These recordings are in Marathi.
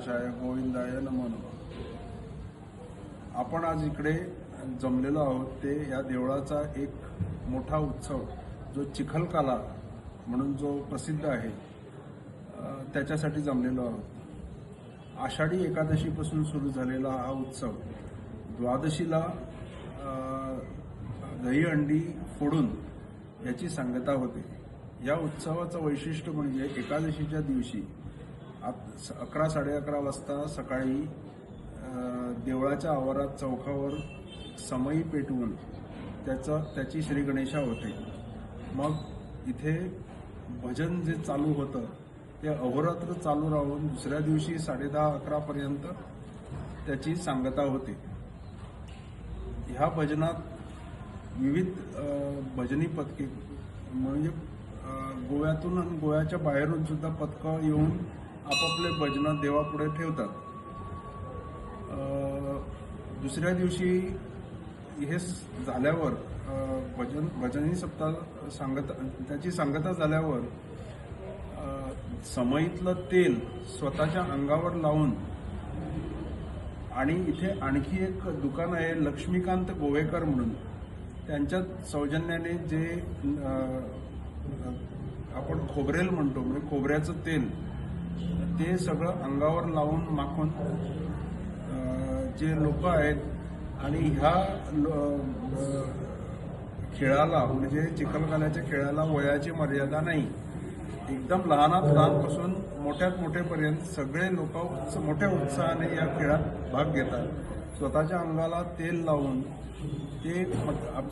गणेशाय गोविंदाय नमो नमः. आपण आज इकडे जमलेलो आहोत ते या देवळाचा एक मोठा उत्सव जो चिखलकाला म्हणून जो प्रसिद्ध आहे त्याच्यासाठी जमलेलो आहोत. आषाढी एकादशीपासून सुरू झालेला हा उत्सव द्वादशीला दहीहंडी फोडून याची सांगता होते. या उत्सवाचं वैशिष्ट्य म्हणजे एकादशीच्या दिवशी 11-11:30 वाजता सकाळी देवळाच्या आवारात चौकावर समई पेटवून त्याची श्री गणेशा होते. मग इथे भजन जे चालू होतं ते अहोरात्र चालू राहून दुसऱ्या दिवशी 10:30-11 पर्यंत त्याची सांगता होते. ह्या भजनात विविध भजनी पथके म्हणजे गोव्यातून आणि गोव्याच्या बाहेरून सुद्धा पथकं येऊन आपापले भजनं देवापुढे ठेवतात. दुसऱ्या दिवशी हे झाल्यावर भजनी सप्ताह त्याची सांगता झाल्यावर समईतलं तेल स्वतःच्या अंगावर लावून आणि इथे आणखी एक दुकान आहे लक्ष्मीकांत गोवेकर म्हणून, त्यांच्या सौजन्याने जे आपण खोबरेल म्हणतो म्हणजे खोबऱ्याचं तेल ते सगळं अंगावर लावून माखून जे लोक आहेत आणि ह्या खेळाला म्हणजे चिखलकाल्याच्या खेळाला वयाची मर्यादा नाही. एकदम लहानात लहानपासून मोठ्यात मोठेपर्यंत सगळे लोक मोठ्या उत्साहाने या खेळात भाग घेतात. स्वतःच्या अंगाला तेल लावून ते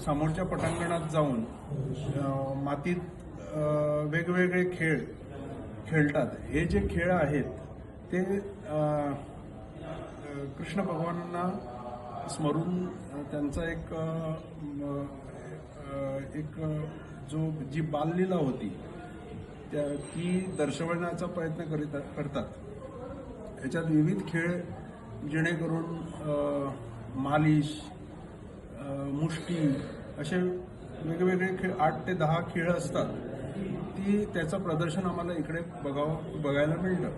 समोरच्या पटांगणात जाऊन मातीत वेगवेगळे खेळ खेळतात. हे जे खेळ आहेत ते कृष्ण भगवानांना स्मरून त्यांचा एक जी बाललीला होती ती दर्शवण्याचा प्रयत्न करतात. याच्यात विविध खेळ जेणेकरून मालिश, मुष्टी असे वेगवेगळे खेळ 8 ते 10 खेळ असतात. त्याचं प्रदर्शन आम्हाला इकडे बघायला मिळतं.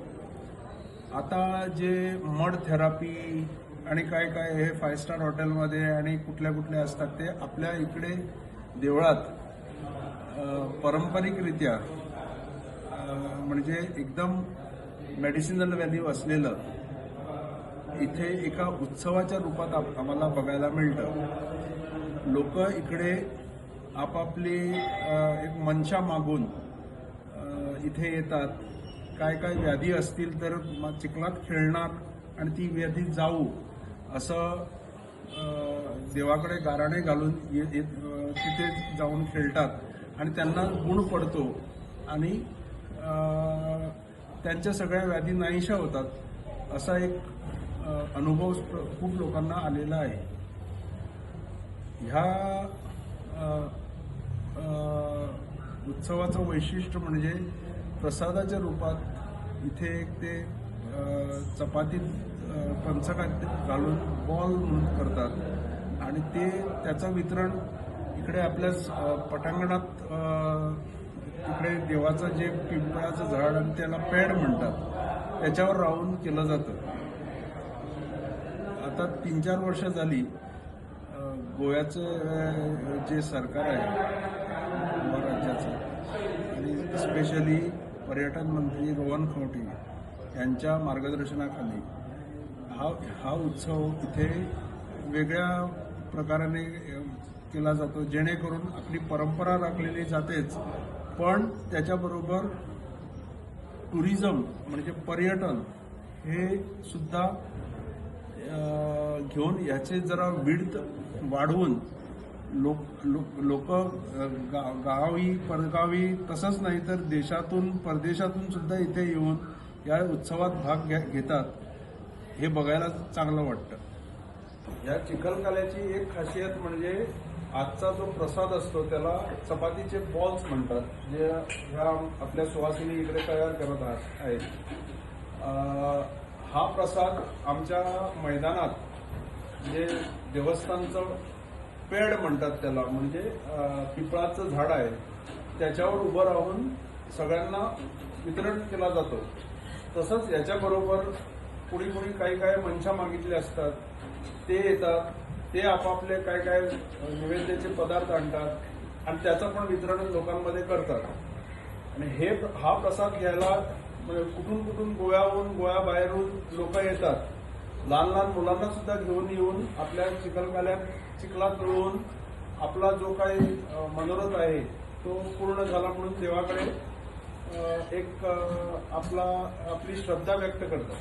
आता जे मड थेरपी आणि काय हे 5 स्टार हॉटेलमध्ये आणि कुठल्या असतात ते आपल्या इकडे देवळात पारंपरिकरित्या म्हणजे एकदम मेडिसिनल व्हॅल्यू असलेलं इथे एका उत्सवाच्या रूपात आम्हाला बघायला मिळतं. लोक इकडे आपापली एक मनशा मागून इथे येतात. काय व्याधी असतील तर चिखलात खेळणार आणि ती व्याधी जाऊ असं देवाकडे गाराणे घालून तिथे जाऊन खेळतात आणि त्यांना गुण पडतो आणि त्यांच्या सगळ्या व्याधी नाहीशा होतात. असा एक अनुभव खूप लोकांना आलेला आहे. ह्या उत्सवाचं वैशिष्ट्य म्हणजे प्रसादाच्या रूपात इथे ते चपातीत पंचखाद्य घालून बॉल म्हणून करतात आणि त्याचं वितरण इकडे आपल्या पटांगणात इकडे देवाचं जे पिंपळाचं झाड आणि त्याला पेड म्हणतात त्याच्यावर राहून केलं जातं. आता 3-4 वर्ष झाली गोव्याचं जे सरकार आहे राज्याचं आणि स्पेशली पर्यटन मंत्री रोहन खंवटे यांच्या मार्गदर्शनाखाली हा उत्सव इथे वेगळ्या प्रकाराने केला जातो जेणेकरून आपली परंपरा राखलेली जातेच पण त्याच्याबरोबर टुरिझम म्हणजे पर्यटन हे सुद्धा घेऊन याचे जरा विड्थ वाढवून लोक गावी परगावी तसंच नाही तर देशातून परदेशातून सुद्धा इथे येऊन या उत्सवात भाग घेतात. हे बघायला चांगलं वाटतं. या चिखलकाल्याची एक खासियत म्हणजे आजचा जो प्रसाद असतो त्याला चपातीचे बॉल्स म्हणतात, जे ह्या आपल्या सुवासिनी इकडे तयार करत आहेत. हा प्रसाद आमच्या मैदानात जे देवस्थानचं पेड म्हणतात त्याला, म्हणजे पिंपळाचं झाड आहे त्याच्यावर उभं राहून सगळ्यांना वितरण केला जातो. तसंच याच्याबरोबर कोणी कोणी काही काय मंशा मागितले असतात ते येतात, ते आपापले काय काय नैवेद्याचे पदार्थ आणतात आणि त्याचं पण वितरण लोकांमध्ये करतात. आणि हा प्रसाद घ्यायला म्हणजे कुठून कुठून गोव्याबाहेरून लोक येतात. लहान लहान मुलांना सुद्धा घेऊन येऊन आपल्या चिखलात रुळून आपला जो काही मनोरथ आहे तो पूर्ण झाला म्हणून देवाकडे एक आपली श्रद्धा व्यक्त करतात.